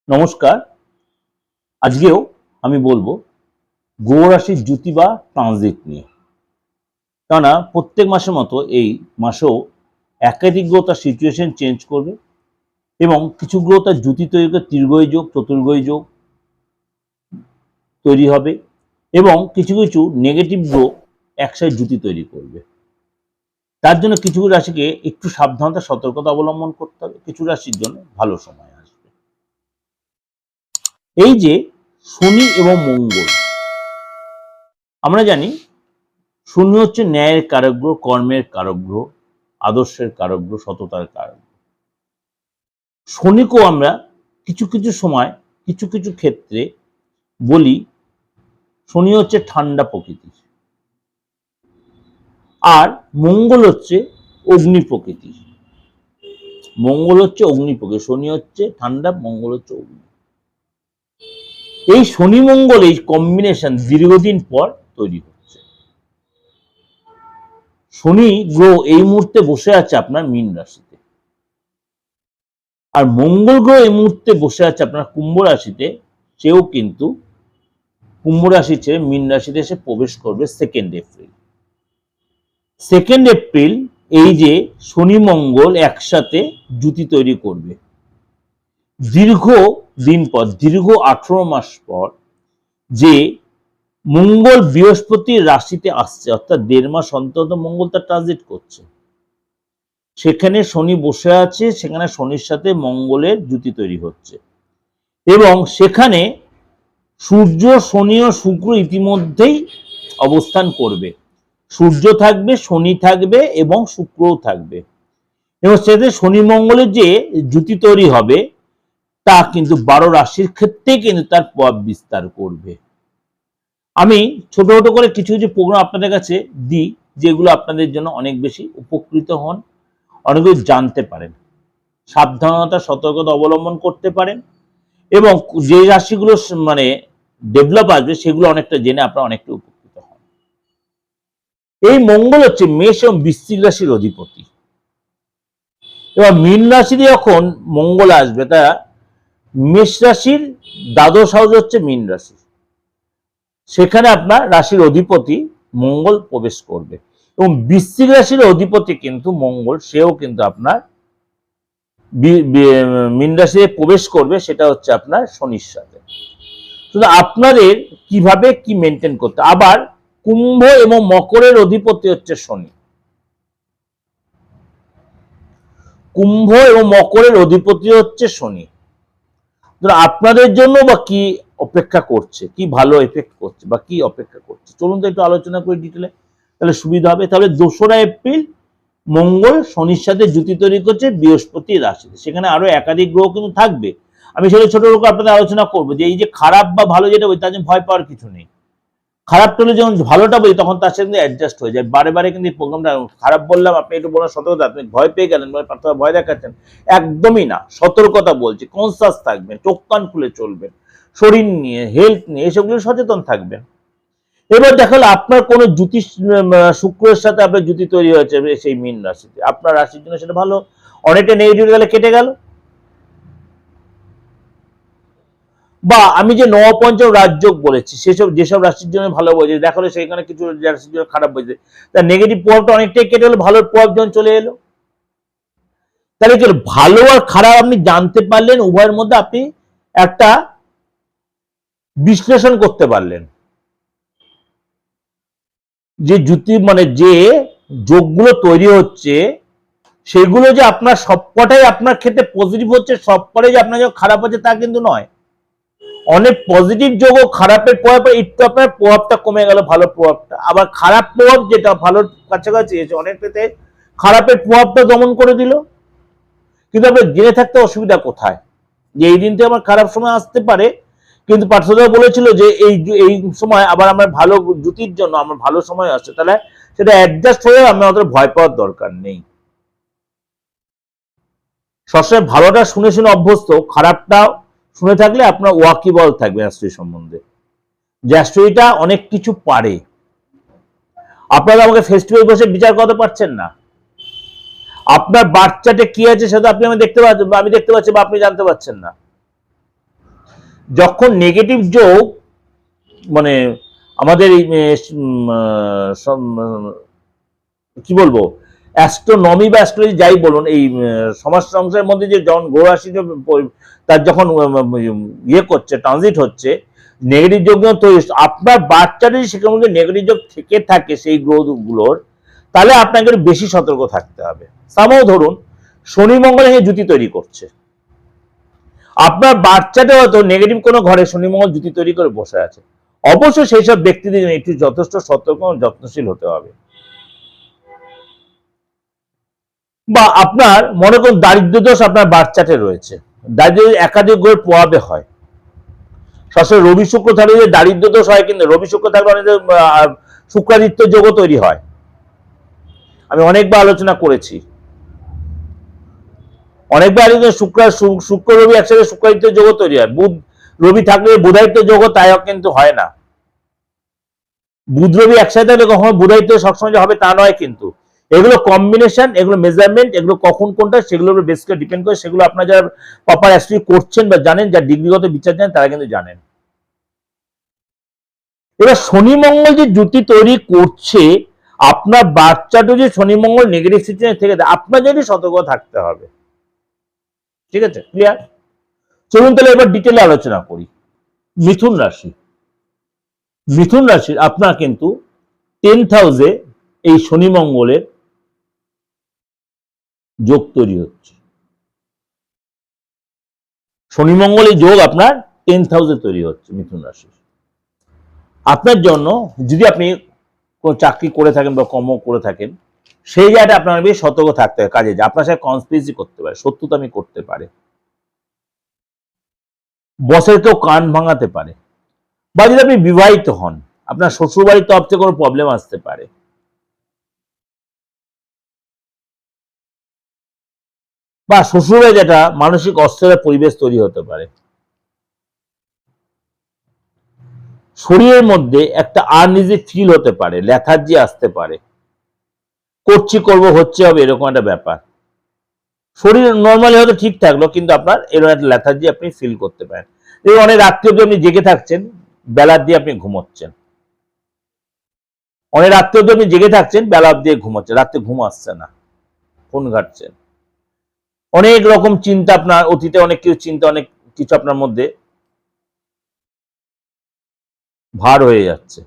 নমস্কার। আজকেও আমি বলবো গ্রহ রাশির জ্যোতি বা ট্রানজিট নিয়ে। কেননা প্রত্যেক মাসের মতো এই মাসেও একাধিক গ্রহ তার সিচুয়েশন চেঞ্জ করবে এবং কিছু গ্রহ তার জ্যোতি তৈরি করে তীর্ঘয় যোগ, চতুর্গয় যোগ তৈরি হবে এবং কিছু কিছু নেগেটিভ গ্রহ একসাথে জ্যোতি তৈরি করবে। তার জন্য কিছু রাশিকে একটু সাবধানতা সতর্কতা অবলম্বন করতে হবে। কিছু রাশির জন্য ভালো সময় আসবে। এই যে শনি এবং মঙ্গল, আমরা জানি শনি হচ্ছে ন্যায়ের কারক গ্রহ, কর্মের কারক গ্রহ, আদর্শের কারক গ্রহ, সততার কারক গ্রহ। শনিকেও আমরা কিছু কিছু সময় কিছু কিছু ক্ষেত্রে বলি শনি হচ্ছে ঠান্ডা প্রকৃতির, আর মঙ্গল হচ্ছে অগ্নি প্রকৃতির। মঙ্গল হচ্ছে অগ্নি প্রকৃতি, শনি হচ্ছে ঠান্ডা, মঙ্গল হচ্ছে অগ্নি। এই শনি মঙ্গল এই কম্বিনেশন দীর্ঘদিন পর তৈরি হচ্ছে। শনি গ্রহ এই মুহূর্তে বসে আছে আপনার মীন রাশিতে, আর মঙ্গল গ্রহ এই মুহূর্তে বসে আছে আপনার কুম্ভ রাশিতে। সেও কিন্তু কুম্ভ রাশি ছেড়ে মীন রাশিতে এসে প্রবেশ করবে 2 এপ্রিল। 2 এপ্রিল এই যে শনি মঙ্গল একসাথে জ্যোতি তৈরি করবে, দীর্ঘ দিন পর, দীর্ঘ 18 মাস পর যে মঙ্গল বৃহস্পতির রাশিতে আসছে, অর্থাৎ 1.5 মাস অন্তত মঙ্গল তার ট্রানজিট করছে। সেখানে শনি বসে আছে, সেখানে শনির সাথে মঙ্গলের জ্যোতি তৈরি হচ্ছে এবং সেখানে সূর্য, শনি ও শুক্র ইতিমধ্যেই অবস্থান করবে। সূর্য থাকবে, শনি থাকবে এবং শুক্রও থাকবে এবং সেতে শনি মঙ্গলের যে জ্যোতি তৈরি হবে তা কিন্তু 12 রাশির ক্ষেত্রে কিন্তু তার প্রভাব বিস্তার করবে। আমি ছোট ছোট করে কিছু কিছু প্রোগ্রাম আপনাদের কাছে দিই, যেগুলো আপনাদের জন্য অনেক বেশি উপকৃত হন, অনেক কিছু জানতে পারেন, সাবধানতা সতর্কতা অবলম্বন করতে পারেন এবং যে রাশিগুলো মানে ডেভেলপ আসবে সেগুলো অনেকটা জেনে আপনারা অনেকটা উপকৃত হন। এই মঙ্গল হচ্ছে মেষ এবং বৃশ্চিক রাশির অধিপতি। এবার মীন রাশিতে যখন মঙ্গল আসবে, তা মেষ রাশির দ্বাদশ হাউস হচ্ছে মীন রাশি, সেখানে আপনার রাশির অধিপতি মঙ্গল প্রবেশ করবে এবং বৃশ্চিক রাশির অধিপতি কিন্তু মঙ্গল, সেও কিন্তু আপনার মীন রাশিতে প্রবেশ করবে, সেটা হচ্ছে আপনার শনির সাথে। শুধু আপনাদের কিভাবে কি মেনটেন করতে। আবার কুম্ভ এবং মকরের অধিপতি হচ্ছে শনি, কুম্ভ এবং মকরের অধিপতি হচ্ছে শনি। আপনাদের জন্য বা কি অপেক্ষা করছে, কি ভালো এফেক্ট করছে বা কি অপেক্ষা করছে, চলুন তো একটু আলোচনা করি ডিটেলে, তাহলে সুবিধা হবে। তাহলে 2রা এপ্রিল মঙ্গল শনির সাথে জ্যোতি তৈরি করছে বৃহস্পতি রাশিতে, সেখানে আরো একাধিক গ্রহ কিন্তু থাকবে। আমি সেটা ছোট ছোট আপনাদের আলোচনা করবো যে এই যে খারাপ বা ভালো যেটা বলি তার জন্য ভয় পাওয়ার কিছু নেই। খারাপ হলে যখন ভালোটা বলি তখন তার সাথে অ্যাডজাস্ট হয়ে যায়। বারে বারে কিন্তু এই প্রোগ্রামটা খারাপ বললাম, আপনি একটু বলার সতর্কতা, আপনি ভয় পেয়ে গেলেন, ভয় দেখাচ্ছেন, একদমই না। সতর্কতা বলছি, কনসাস থাকবেন, চোখ কান খুলে চলবেন, শরীর নিয়ে, হেলথ নিয়ে এসবগুলো সচেতন থাকবেন। এবার দেখালো আপনার কোন জ্যোতিষ শুক্রের সাথে আপনার জ্যোতি তৈরি হয়েছে সেই মীন রাশিতে, আপনার রাশির জন্য সেটা ভালো, অনেকটা নেগেটিভ গেলে কেটে গেল। বা আমি যে নবপঞ্চম রাজযোগ বলেছি সেসব যেসব রাশির জন্য ভালো বলছে, দেখালো সেখানে কিছু রাশির জন্য খারাপ বলছে, তার নেগেটিভ প্রভাবটা অনেকটাই কেটে গেলো, ভালোর প্রভাব যখন চলে এলো। তাহলে কি ভালো আর খারাপ আপনি জানতে পারলেন, উভয়ের মধ্যে আপনি একটা বিশ্লেষণ করতে পারলেন যে জ্যোতি মানে যে যোগগুলো তৈরি হচ্ছে সেগুলো যে আপনার সবকটাই আপনার ক্ষেত্রে পজিটিভ হচ্ছে, সবকটাই যে আপনার খারাপ হচ্ছে তা কিন্তু নয়। অনেক পজিটিভ যোগ ও খারাপের প্রভাব একটু আপনার প্রভাবটা কমে গেল, ভালো প্রভাবটা। আবার খারাপ প্রভাব যেটা ভালোর কাছাকাছি এসে অনেকটাতে খারাপের প্রভাবটা দমন করে দিল। কিন্তু আপনার জেনে থাকতে অসুবিধা কোথায় যে এই দিনটা আমার খারাপ সময় আসতে পারে, কিন্তু পার্থদা বলেছিল যে এই সময় আবার আমার ভালো জ্যোতির জন্য আমার ভালো সময় আসছে, তাহলে সেটা অ্যাডজাস্ট হয়ে আমার অত ভয় পাওয়ার দরকার নেই। সবসময় ভালোটা শুনে শুনে অভ্যস্ত, খারাপটা শুনে থাকলে আপনার ওয়াকিবল থাকবে অ্যাস্ট্রোলজি সম্বন্ধে, যে অ্যাস্ট্রোলজিটা অনেক কিছু পারে। আপনারা আমাকে ফেস্টিভ্যাল বসে বিচার করতে পারছেন না, আপনার বার্থ চার্টে কি আছে সেটা আপনি আমি দেখতে পাচ্ছেন, আমি দেখতে পাচ্ছি বা আপনি জানতে পারছেন না। যখন নেগেটিভ যোগ মানে আমাদের কি বলবো অ্যাস্ট্রোনমি বা অ্যাস্ট্রোলজি যাই বলুন, এই সমাজ সংসারের মধ্যে যে যখন গ্রহ রাশি তার যখন ইয়ে করছে, ট্রানজিট হচ্ছে, নেগেটিভ যোগ যখন তৈরি, আপনার বাচ্চাটা যদি সেখানে মধ্যে নেগেটিভ যোগ থেকে থাকে সেই গ্রহগুলোর, তাহলে আপনাকে বেশি সতর্ক থাকতে হবে। সামাও ধরুন শনি মঙ্গল জুতি তৈরি করছে, আপনার বাচ্চাটা হয়তো নেগেটিভ কোনো ঘরে শনি মঙ্গল জুতি তৈরি করে বসে আছে, অবশ্যই সেই সব ব্যক্তিদের একটু যথেষ্ট সতর্ক ও যত্নশীল হতে হবে। বা আপনার মনে করুন দারিদ্র দোষ আপনার বাচ্চাতে রয়েছে, দারিদ্র একাধিক গ্রহের প্রভাবে হয়, সবসময় রবি শুক্র থাকলে যে দারিদ্র দোষ হয়, কিন্তু রবি শুক্র থাকলে অনেক শুক্রাদিত্য যোগও তৈরি হয়, আমি অনেকবার আলোচনা করেছি। অনেকবার শুক্র রবি একসাথে শুক্রাদিত্য যোগও তৈরি হয়, বুধ রবি থাকলে বুধাদিত্য যোগও তাই কিন্তু হয় না। বুধ রবি একসাথে থাকলে কখনো বুধাদিত্য সবসময় হবে তা নয়, কিন্তু এগুলো কম্বিনেশন, এগুলো মেজারমেন্ট, এগুলো কখন কোনটা সেগুলোর বেস করে ডিপেন্ড করে, সেগুলো আপনারা যারা প্রপার অ্যাস্ট্রোলজি করছেন বা জানেন, যারা ডিগ্রিগত বিচার জানেন তারা কিন্তু জানেন। এবার শনি মঙ্গল যে জুতি তৈরি করছে, আপনার বাচ্চাটা যে শনি মঙ্গল নেগেটিভ সিচুয়েশন থেকে আপনার যদি সতর্ক থাকতে হবে। ঠিক আছে, ক্লিয়ার? চলুন তাহলে এবার ডিটেলে আলোচনা করি। মিথুন রাশি, মিথুন রাশির আপনার কিন্তু 10th হাউসে এই শনি মঙ্গলের যোগ তৈরি হচ্ছে। শনি মঙ্গলের যোগ আপনার 10th হাউসে তৈরি হচ্ছে মিথুন রাশি। আপনার জন্য যদি আপনি কোনো চাকরি করে থাকেন বা কর্ম করে থাকেন, সেই জায়গাটা আপনার বেশ সতর্ক থাকতে হবে। কাজে আপনার সাথে কনস্পিরেসি করতে পারে, শত্রুতামি করতে পারে, বসের কেউ কান ভাঙাতে পারে, বা যদি আপনি বিবাহিত হন আপনার শ্বশুরবাড়ির তরফ থেকে কোনো প্রবলেম আসতে পারে, বা শ্বশুরবাড়ি যেটা মানসিক অস্থিরতার পরিবেশ তৈরি হতে পারে। শরীরের মধ্যে একটা আনইজি ফিল হতে পারে, লেথার্জি আসতে পারে, করবো হচ্ছে হবে এরকম একটা ব্যাপার। শরীর নর্মালি হয়তো ঠিক থাকলো, কিন্তু আপনার এরকম একটা লেথার্জি আপনি ফিল করতে পারেন। অনেক রাত্রি অব্দি আপনি জেগে থাকছেন, বেলার দিয়ে আপনি ঘুমোচ্ছেন, অনেক রাত্রি অব্দি আপনি জেগে থাকছেন, বেলা দিয়ে ঘুমোচ্ছেন, রাত্রে ঘুম আসছে না, ফোন ঘাটছেন, অনেক রকম চিন্তা, আপনার অতীতে অনেক কিছু চিন্তা, অনেক কিছু আপনার মধ্যে ভার হয়ে যাচ্ছে।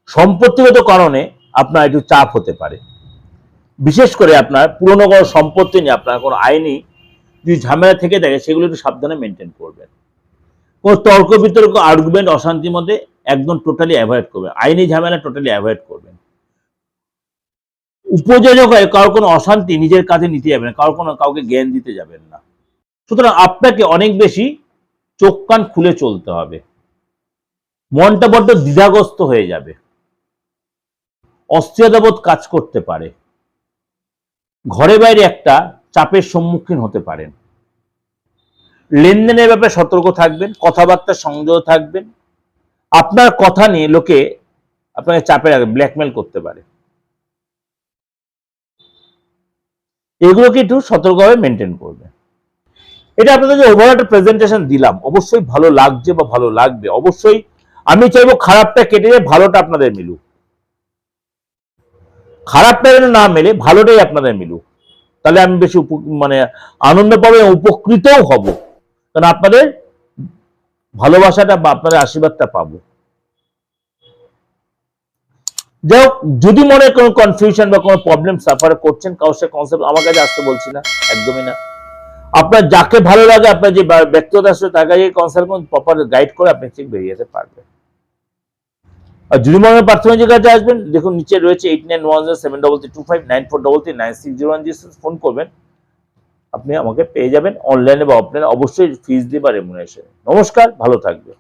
সম্পত্তিগত কারণে আপনার একটু চাপ হতে পারে, বিশেষ করে আপনার পুরনো কোনো সম্পত্তি নিয়ে আপনার কোনো আইনি যদি ঝামেলা থেকে থাকে সেগুলো একটু সাবধানে মেনটেন করবেন। কোনো তর্ক বিতর্ক, আর্গুমেন্ট, অশান্তির মধ্যে একদম টোটালি অ্যাভয়েড করবেন, আইনি ঝামেলা টোটালি অ্যাভয়েড করবেন। উপযোজক হয়ে কারোর কোনো অশান্তি নিজের কাছে নিতে যাবেন না, কাউকে জ্ঞান দিতে যাবেন না। সুতরাং আপনাকে অনেক বেশি চোখ কান খুলে চলতে হবে, মনটা বড্ড দ্বিধাগ্রস্ত হয়ে যাবে, অস্থিরতাবোধ কাজ করতে পারে, ঘরে বাইরে একটা চাপের সম্মুখীন হতে পারেন, লেনদেনের ব্যাপারে সতর্ক থাকবেন, কথাবার্তা সংযত থাকবেন, আপনার কথা নিয়ে লোকে আপনাকে চাপে রাখবে, ব্ল্যাকমেল করতে পারে, এগুলোকে একটু সতর্কভাবে মেনটেন করবে। এটা আপনাদের যে ওভারঅল একটা প্রেজেন্টেশন দিলাম, অবশ্যই ভালো লাগছে বা ভালো লাগবে, অবশ্যই আমি চাইবো খারাপটা কেটে যায়, ভালোটা আপনাদের মিলুক, খারাপটা যেন না মেলে ভালোটাই আপনাদের মিলুক, তাহলে আমি বেশি মানে আনন্দ পাবো এবং উপকৃতও হব, কারণ আপনাদের ভালোবাসাটা বা আপনাদের আশীর্বাদটা পাবো। যাই হোক, যদি মনে কোনো কনফিউশন বা কোনো প্রবলেম সাফার করছেন, কারোর সাথে কনসেপ্ট আমার কাছে আসতে বলছি না, একদমই না। আপনার যাকে ভালো লাগে, আপনার যে ব্যক্তিগত আসলে তার কাছে কনসাল্ট করুন, প্রপার গাইড করে আপনি ঠিক বেরিয়ে যেতে পারবেন। আর যদি মনে হয় প্রাথমিক কাছে আসবেন, দেখুন নিচে রয়েছে 8910732594339601 ফোন করবেন, আপনি আমাকে পেয়ে যাবেন, অনলাইনে বা অফলাইনে, অবশ্যই ফিজ দিয়ে বা রেমুনারেশন। নমস্কার, ভালো থাকবে।